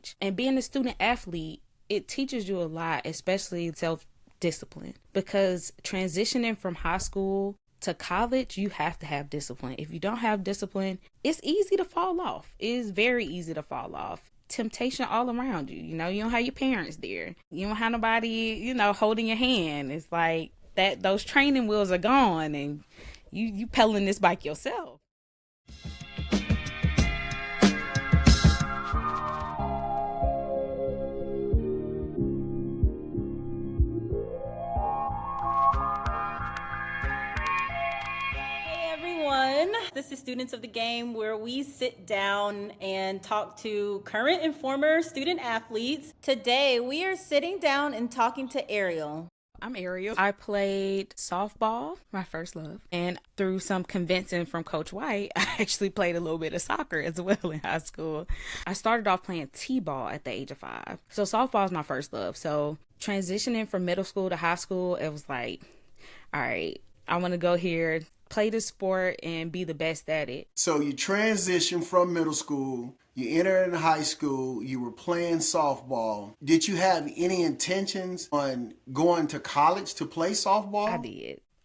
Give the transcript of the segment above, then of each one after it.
college. And being a student athlete, it teaches you a lot, especially self-discipline. Because transitioning from high school to college, you have to have discipline. If you don't have discipline, it's easy to fall off. It is very easy to fall off. Temptation all around you. You know, you don't have your parents there. You don't have nobody, holding your hand. It's like that those training wheels are gone and you pedaling this bike yourself. This is Students of the Game, where we sit down and talk to current and former student athletes. Today, we are sitting down and talking to Arielle. I'm Arielle. I played softball, my first love. And through some convincing from Coach White, I actually played a little bit of soccer as well in high school. I started off playing t-ball at the age of 5. So softball is my first love. So transitioning from middle school to high school, it was like, all right, I want to go here, play the sport and be the best at it. So you transitioned from middle school, you entered in high school, you were playing softball. Did you have any intentions on going to college to play softball?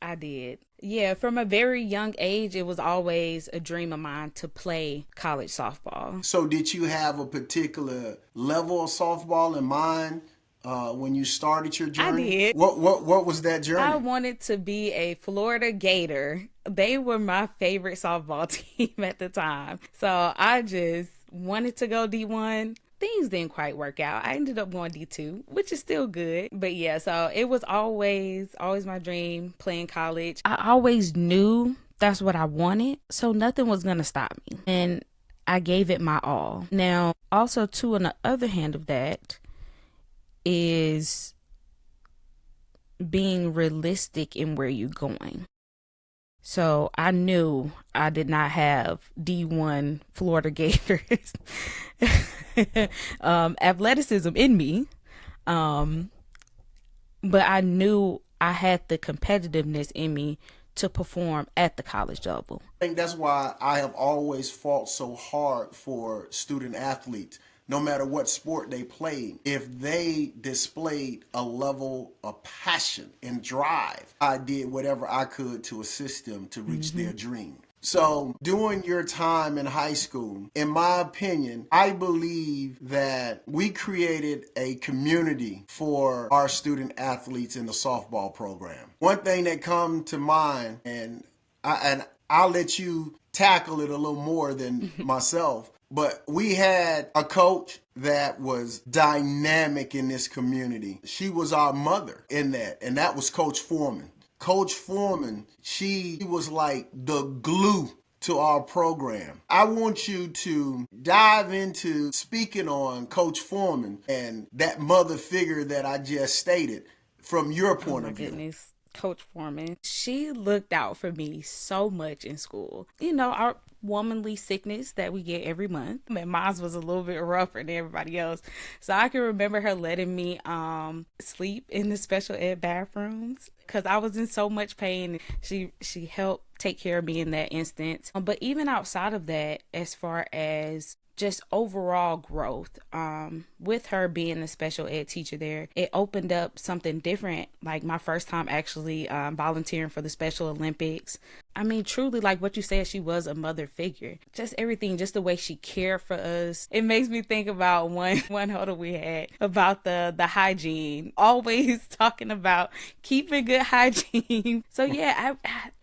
I did. Yeah, from a very young age, it was always a dream of mine to play college softball. So did you have a particular level of softball in mind when you started your journey? I did. What was that journey? I wanted to be a Florida Gator. They were my favorite softball team at the time. So I just wanted to go D1. Things didn't quite work out. I ended up going D2, which is still good. But yeah, so it was always my dream playing college. I always knew that's what I wanted. So nothing was going to stop me. And I gave it my all. Now, also too, on the other hand of that, is being realistic in where you're going. So I knew I did not have D1 Florida Gators athleticism in me, but I knew I had the competitiveness in me to perform at the college level. I think that's why I have always fought so hard for student athletes. No matter what sport they played, if they displayed a level of passion and drive, I did whatever I could to assist them to reach their dream. So during your time in high school, in my opinion, I believe that we created a community for our student athletes in the softball program. One thing that comes to mind, and I'll let you tackle it a little more than myself, but we had a coach that was dynamic in this community. She was our mother in that, and that was Coach Foreman. Coach Foreman, she was like the glue to our program. I want you to dive into speaking on Coach Foreman and that mother figure that I just stated from your point of view. Goodness. Coach Foreman, she looked out for me so much in school. You know, our womanly sickness that we get every month. And mine was a little bit rougher than everybody else. So I can remember her letting me sleep in the special ed bathrooms because I was in so much pain. She helped take care of me in that instance. But even outside of that, as far as just overall growth, with her being a special ed teacher there, it opened up something different. Like my first time actually volunteering for the Special Olympics. I mean, truly, like what you said, she was a mother figure. Just everything, just the way she cared for us. It makes me think about one huddle we had about the hygiene. Always talking about keeping good hygiene. So yeah,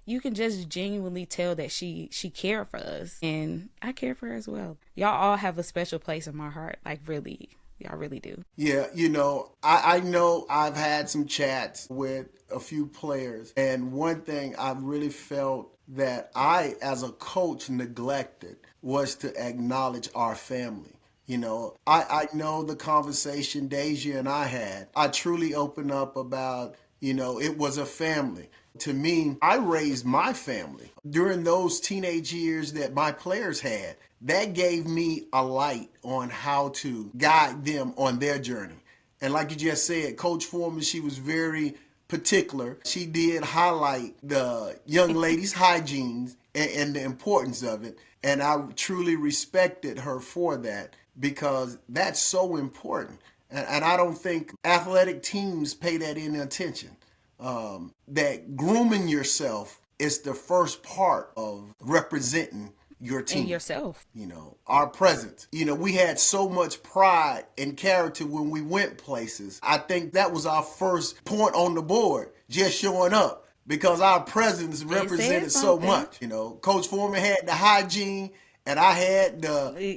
you can just genuinely tell that she cared for us, and I care for her as well. Y'all all have a special place in my heart. Like really, y'all really do. Yeah, you know, I know I've had some chats with a few players, and one thing I really felt that I, as a coach, neglected was to acknowledge our family. You know, I know the conversation Deja and I had. I truly opened up about, you know, it was a family. To me, I raised my family. During those teenage years that my players had, that gave me a light on how to guide them on their journey. And like you just said, Coach Foreman, she was very particular. She did highlight the young ladies' hygiene and the importance of it. And I truly respected her for that, because that's so important. And I don't think athletic teams pay that any attention. That grooming yourself is the first part of representing your team. And yourself. Our presence. We had so much pride and character when we went places. I think that was our first point on the board, just showing up, because our presence represented so much. Coach Foreman had the hygiene, and I had the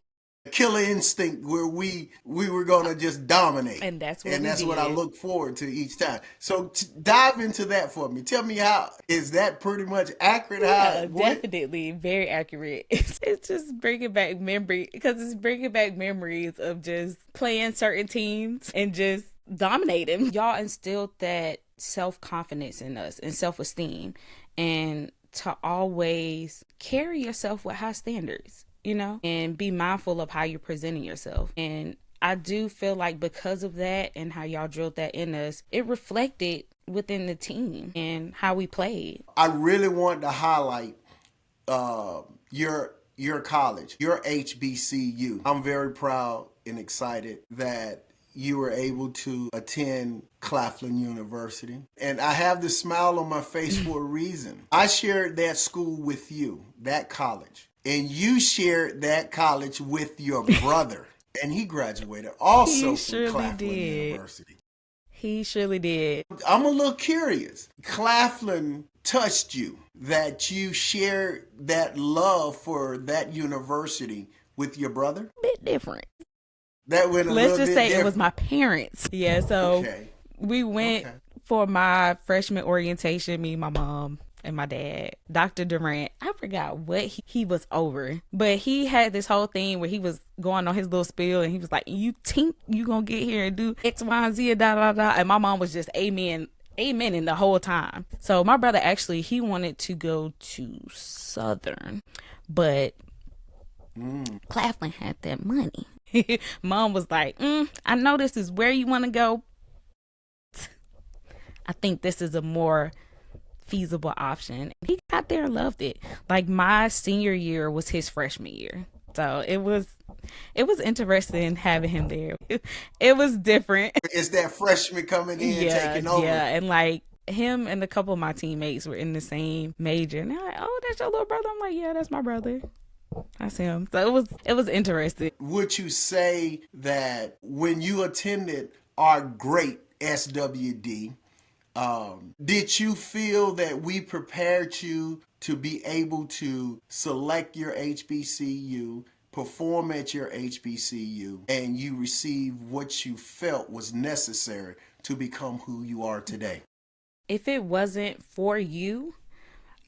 killer instinct where we were gonna just dominate, and that's what I look forward to each time. So dive into that for me. Tell me, how is that pretty much accurate? Yeah, definitely very accurate. It's just bringing back memory, because it's bringing back memories of just playing certain teams and just dominating. Y'all instilled that self-confidence in us and self-esteem, and to always carry yourself with high standards, and be mindful of how you're presenting yourself. And I do feel like because of that and how y'all drilled that in us, it reflected within the team and how we played. I really want to highlight your college, your HBCU. I'm very proud and excited that you were able to attend Claflin University. And I have this smile on my face for a reason. I shared that school with you, that college. And you shared that college with your brother. And he graduated also from Claflin University. He surely did. I'm a little curious. Claflin touched you, that you shared that love for that university with your brother? A bit different. That went a Let's little just bit say different. It was my parents. Yeah, so we went for my freshman orientation, me, my mom, and my dad. Dr. Durant, I forgot what he was over, but he had this whole thing where he was going on his little spiel, and he was like, you think you gonna get here and do X, Y, and Z, da, da, da. And my mom was just amening the whole time. So my brother, actually, he wanted to go to Southern, but Claflin had that money. Mom was like, I know this is where you want to go. I think this is a more feasible option. He got there and loved it. Like, my senior year was his freshman year. So it was interesting having him there. It was different. It's that freshman coming in, taking over. Yeah, and like him and a couple of my teammates were in the same major. And they're like, oh, that's your little brother? I'm like, yeah, that's my brother. That's him. So it was interesting. Would you say that when you attended our great SWD, did you feel that we prepared you to be able to select your HBCU, perform at your HBCU, and you receive what you felt was necessary to become who you are today? If it wasn't for you,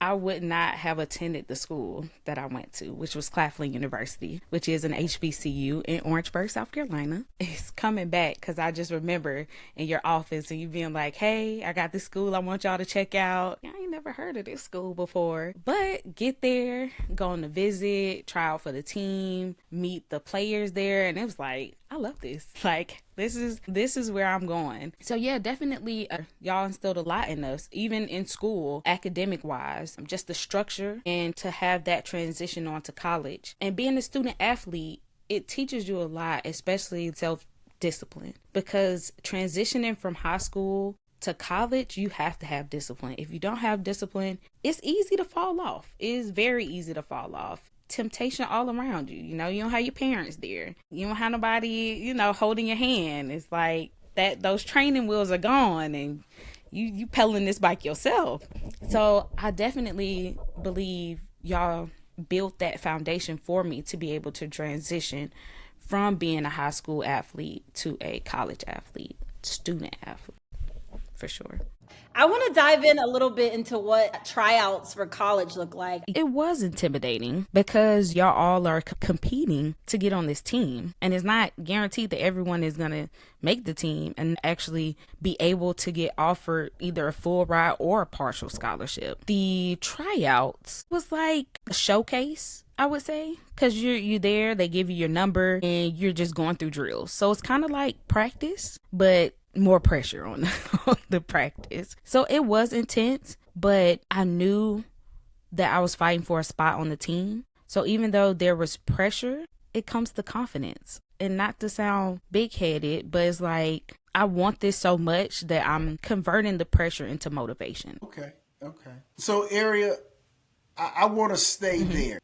I would not have attended the school that I went to, which was Claflin University, which is an HBCU in Orangeburg, South Carolina. It's coming back because I just remember in your office and you being like, hey, I got this school I want y'all to check out. I ain't never heard of this school before. But get there, go on a visit, try out for the team, meet the players there. And it was like, I love this. Like, this is where I'm going. So yeah, definitely y'all instilled a lot in us, even in school, academic wise, just the structure, and to have that transition on to college. And being a student athlete, it teaches you a lot, especially self-discipline, because transitioning from high school to college, you have to have discipline. If you don't have discipline, it's easy to fall off. It is very easy to fall off. Temptation all around you. You don't have your parents there. You don't have nobody, holding your hand. It's like that those training wheels are gone and you pedaling this bike yourself. So I definitely believe y'all built that foundation for me to be able to transition from being a high school athlete to a college athlete, student athlete, for sure. I want to dive in a little bit into what tryouts for college look like. It was intimidating because y'all all are competing to get on this team. And it's not guaranteed that everyone is going to make the team and actually be able to get offered either a full ride or a partial scholarship. The tryouts was like a showcase, I would say, because you're there, they give you your number, and you're just going through drills. So it's kind of like practice, but more pressure on the practice. So it was intense, but I knew that I was fighting for a spot on the team. So even though there was pressure, it comes to confidence. and not to sound big-headed, but it's like I want this so much that I'm converting the pressure into motivation. Okay. So, Area, I want to stay there.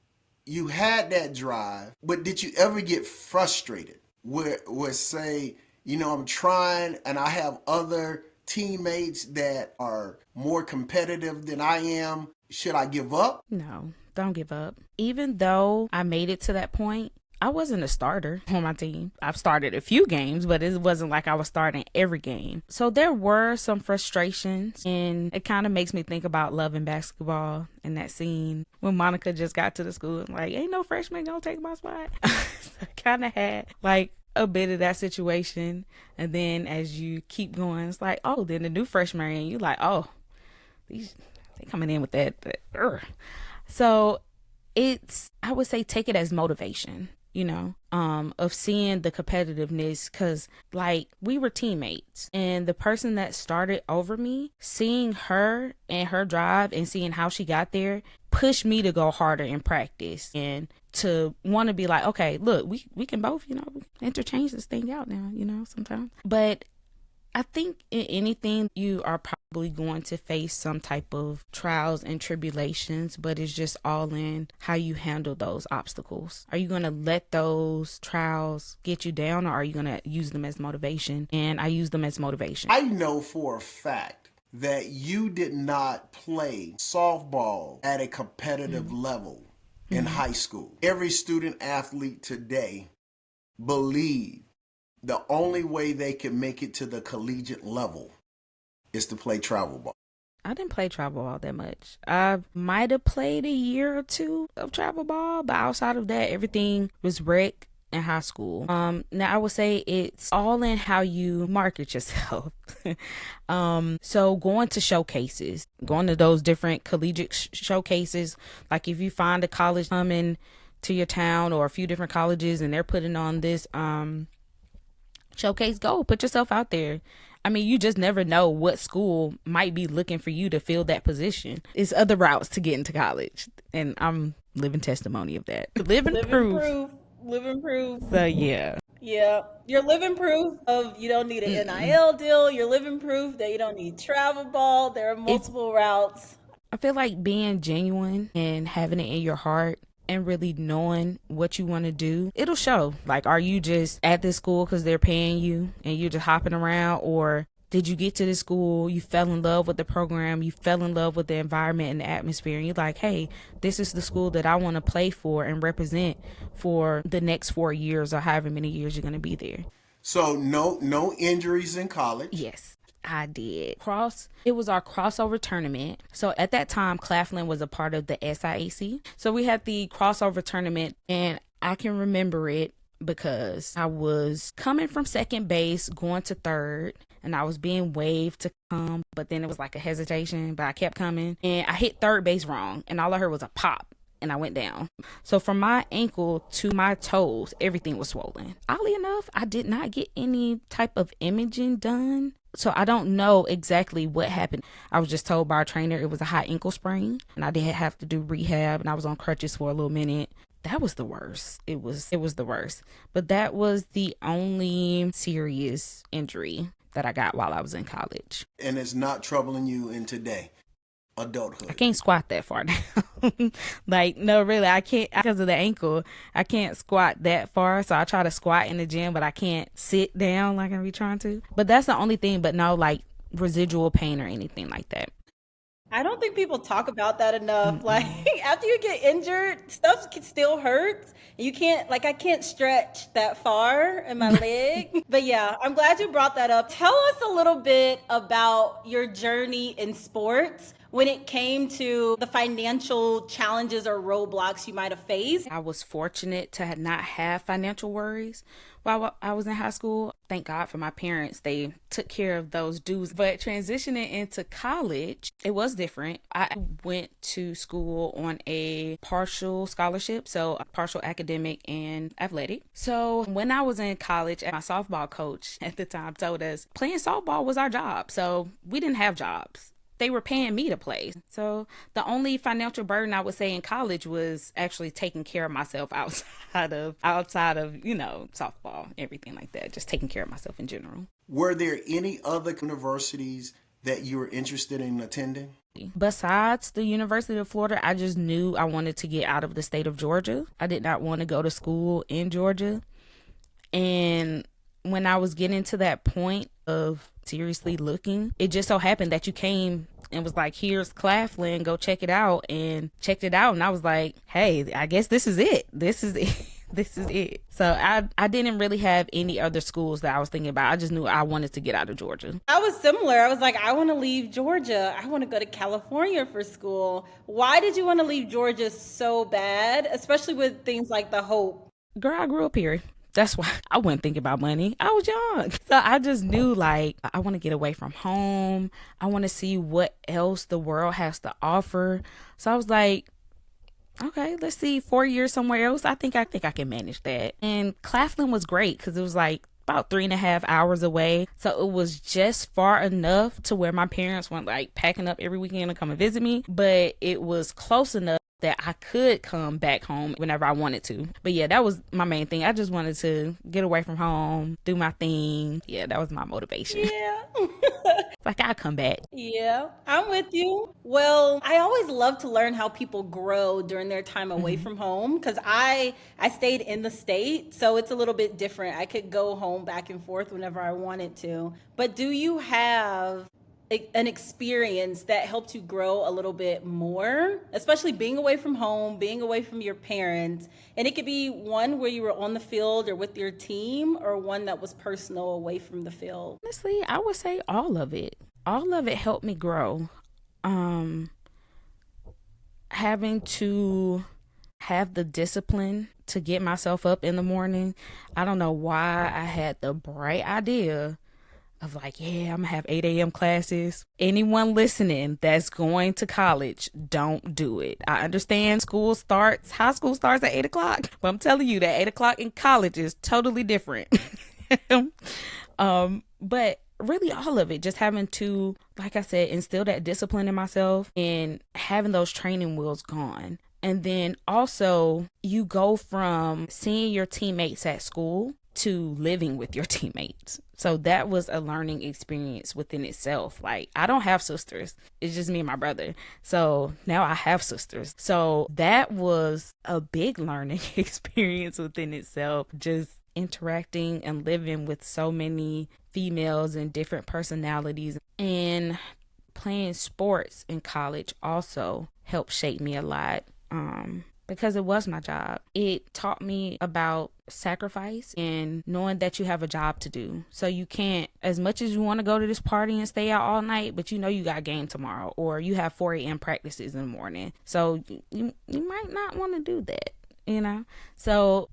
You had that drive, but did you ever get frustrated where say, I'm trying and I have other teammates that are more competitive than I am? Should I give up? No, don't give up. Even though I made it to that point, I wasn't a starter on my team. I've started a few games, but it wasn't like I was starting every game. So there were some frustrations, and it kind of makes me think about Love and Basketball and that scene when Monica just got to the school and like, ain't no freshman gonna take my spot. I kind of had like a bit of that situation. And then as you keep going, it's like, oh, then the new freshman, and you like, oh, they coming in with that. So I would say take it as motivation, of seeing the competitiveness, because like we were teammates, and the person that started over me, seeing her and her drive and seeing how she got there pushed me to go harder in practice and to want to be like, okay, look, we can both, interchange this thing out now, sometimes. But I think in anything, you are probably going to face some type of trials and tribulations, but it's just all in how you handle those obstacles. Are you going to let those trials get you down, or are you going to use them as motivation? And I use them as motivation. I know for a fact that you did not play softball at a competitive level in high school. Every student athlete today believes the only way they can make it to the collegiate level is to play travel ball. I didn't play travel ball that much. I might have played a year or two of travel ball, but outside of that, everything was rec in high school. Now I would say it's all in how you market yourself. So going to showcases, going to those different collegiate showcases, like if you find a college coming to your town or a few different colleges and they're putting on this showcase, go put yourself out there. I mean, you just never know what school might be looking for you to fill that position. It's other routes to get into college, and I'm living testimony of that. Living proof. So yeah. You're living proof of you don't need an NIL deal. You're living proof that you don't need travel ball. There are multiple routes. I feel like being genuine and having it in your heart and really knowing what you want to do, it'll show. Like, are you just at this school because they're paying you and you're just hopping around? Or did you get to this school, you fell in love with the program, you fell in love with the environment and the atmosphere, and you're like, hey, this is the school that I want to play for and represent for the next 4 years or however many years you're going to be there. So no injuries in college? Yes, I did. It was our crossover tournament. So at that time, Claflin was a part of the SIAC. So we had the crossover tournament, and I can remember it because I was coming from second base, going to third, and I was being waved to come, but then it was like a hesitation, but I kept coming, and I hit third base wrong, and all I heard was a pop, and I went down. So from my ankle to my toes, everything was swollen. Oddly enough, I did not get any type of imaging done, so I don't know exactly what happened. I was just told by our trainer it was a high ankle sprain, and I did have to do rehab, and I was on crutches for a little minute. That was the worst. It was the worst. But that was the only serious injury that I got while I was in college. And it's not troubling you in today, adulthood? I can't squat that far down. Like, no, really, I can't, because of the ankle, I can't squat that far. So I try to squat in the gym, but I can't sit down like I be trying to. But that's the only thing, but no like residual pain or anything like that. I don't think people talk about that enough. Mm-hmm. Like, after you get injured, stuff still hurts. You can't, like, I can't stretch that far in my leg. But yeah, I'm glad you brought that up. Tell us a little bit about your journey in sports when it came to the financial challenges or roadblocks you might have faced. I was fortunate to not have financial worries while I was in high school. Thank God for my parents. They took care of those dues. But transitioning into college, it was different. I went to school on a partial scholarship, so a partial academic and athletic. So when I was in college, my softball coach at the time told us playing softball was our job. So we didn't have jobs. they were paying me to play. So the only financial burden I would say in college was actually taking care of myself outside of, you know, softball, everything like that, just taking care of myself in general. Were there any other universities that you were interested in attending? Besides the University of Florida, I just knew I wanted to get out of the state of Georgia. I did not want to go to school in Georgia. And when I was getting to that point of seriously looking, it just so happened that you came and was like, here's Claflin, go check it out. And checked it out. And I was like, hey, I guess this is it. This is it. This is it. So I didn't really have any other schools that I was thinking about. I just knew I wanted to get out of Georgia. I was similar. I was like, I want to leave Georgia. I want to go to California for school. Why did you want to leave Georgia so bad, especially with things like the Hope? Girl, I grew up here. That's why I wasn't thinking about money. I was young. So I just knew, like, I want to get away from home. I want to see what else the world has to offer. So I was like, okay, let's see, 4 years somewhere else. I think I can manage that. And Claflin was great because it was like about 3.5 hours away. So it was just far enough to where my parents weren't like packing up every weekend to come and visit me. But it was close enough that I could come back home whenever I wanted to. But yeah, that was my main thing. I just wanted to get away from home, do my thing. Yeah, that was my motivation. Yeah. Like, I'll come back. Yeah, I'm with you. Well, I always love to learn how people grow during their time away from home because I stayed in the state, so it's a little bit different. I could go home back and forth whenever I wanted to. But do you have an experience that helped you grow a little bit more, especially being away from home, being away from your parents? And it could be one where you were on the field or with your team, or one that was personal away from the field. Honestly, I would say all of it. All of it helped me grow. Having to have the discipline to get myself up in the morning. I don't know why I had the bright idea of like, yeah, I'm gonna have 8 a.m. classes. Anyone listening that's going to college, don't do it. I understand high school starts at 8 o'clock, but I'm telling you that 8 o'clock in college is totally different. But really all of it, just having to, like I said, instill that discipline in myself and having those training wheels gone. And then also you go from seeing your teammates at school to living with your teammates. So that was a learning experience within itself. Like, I don't have sisters. It's just me and my brother. So now I have sisters. So that was a big learning experience within itself. Just interacting and living with so many females and different personalities. And playing sports in college also helped shape me a lot. Because it was my job. It taught me about sacrifice and knowing that you have a job to do. So you can't, as much as you want to go to this party and stay out all night, but you know you got a game tomorrow, or you have 4 a.m. practices in the morning. So you might not want to do that, you know? So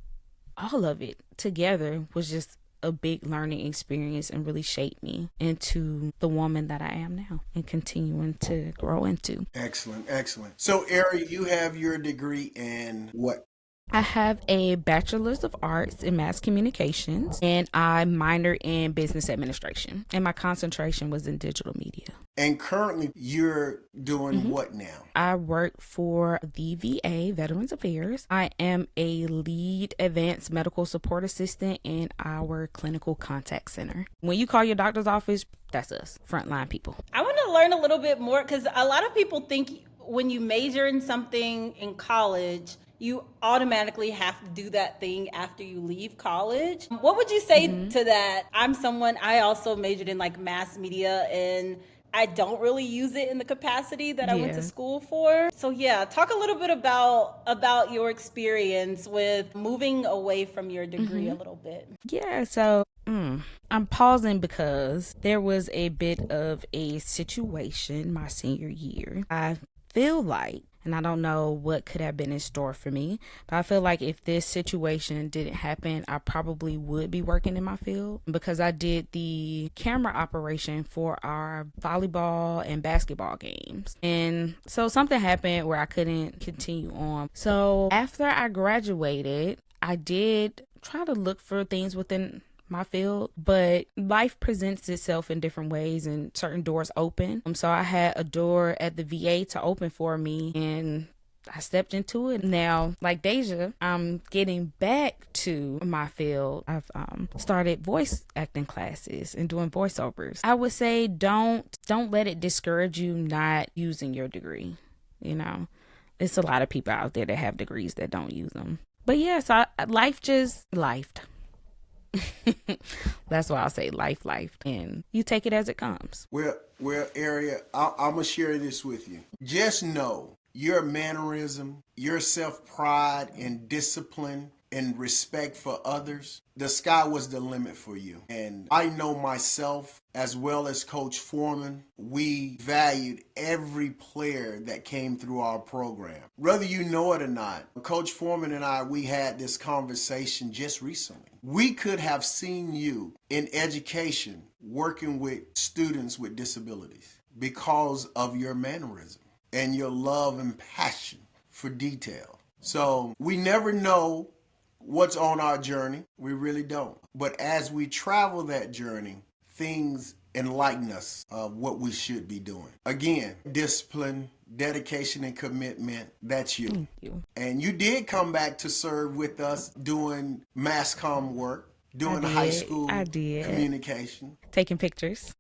all of it together was just a big learning experience and really shaped me into the woman that I am now and continuing to grow into. Excellent, excellent. So, Arielle, you have your degree in what? I have a bachelor's of arts in mass communications, and I minored in business administration, and my concentration was in digital media. And currently you're doing what now? I work for the VA, Veterans Affairs. I am a lead advanced medical support assistant in our clinical contact center. When you call your doctor's office, that's us, frontline people. I want to learn a little bit more because a lot of people think when you major in something in college, you automatically have to do that thing after you leave college. What would you say to that? I also majored in like mass media, and I don't really use it in the capacity that I went to school for. So yeah, talk a little bit about your experience with moving away from your degree a little bit. Yeah, so I'm pausing because there was a bit of a situation my senior year. I feel like, and I don't know what could have been in store for me, but I feel like if this situation didn't happen, I probably would be working in my field because I did the camera operation for our volleyball and basketball games. And so something happened where I couldn't continue on. So after I graduated, I did try to look for things within my field, but life presents itself in different ways and certain doors open. So I had a door at the VA to open for me, and I stepped into it. Now, like Deja, I'm getting back to my field. I've started voice acting classes and doing voiceovers. I would say don't let it discourage you not using your degree. You know, it's a lot of people out there that have degrees that don't use them. But yes, life just lifed. That's why I'll say life, and you take it as it comes. Well, Arielle, I'm gonna share this with you. Just know your mannerism, your self-pride and discipline and respect for others, the sky was the limit for you. And I know myself, as well as Coach Foreman, we valued every player that came through our program. Whether you know it or not, Coach Foreman and I, we had this conversation just recently. We could have seen you in education working with students with disabilities because of your mannerism and your love and passion for detail. So we never know what's on our journey. We really don't. But as we travel that journey, things enlighten us of what we should be doing. Again, discipline, dedication, and commitment, that's you. Thank you. And you did come back to serve with us doing mass comm work, doing high school communication. Taking pictures.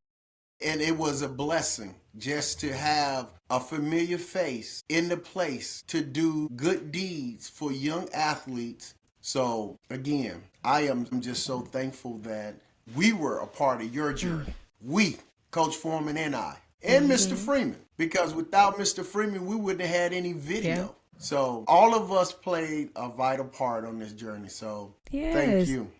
And it was a blessing just to have a familiar face in the place to do good deeds for young athletes. So again, I am just so thankful that we were a part of your journey. We, Coach Foreman and I, and Mr. Freeman, because without Mr. Freeman, we wouldn't have had any video. Yeah. So all of us played a vital part on this journey. So thank you.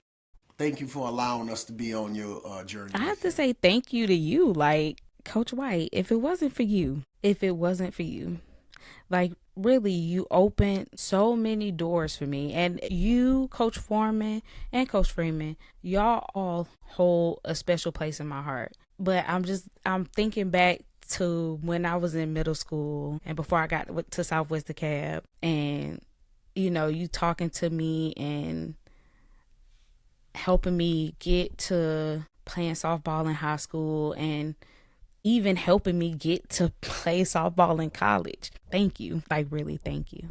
Thank you for allowing us to be on your journey. I have to say thank you to you, like Coach White. If it wasn't for you, like really, you opened so many doors for me. And you, Coach Foreman and Coach Freeman, y'all all hold a special place in my heart. But I'm thinking back to when I was in middle school and before I got to Southwest DeKalb, and you know, you talking to me and helping me get to playing softball in high school and even helping me get to play softball in college. Thank you. Like, really, thank you.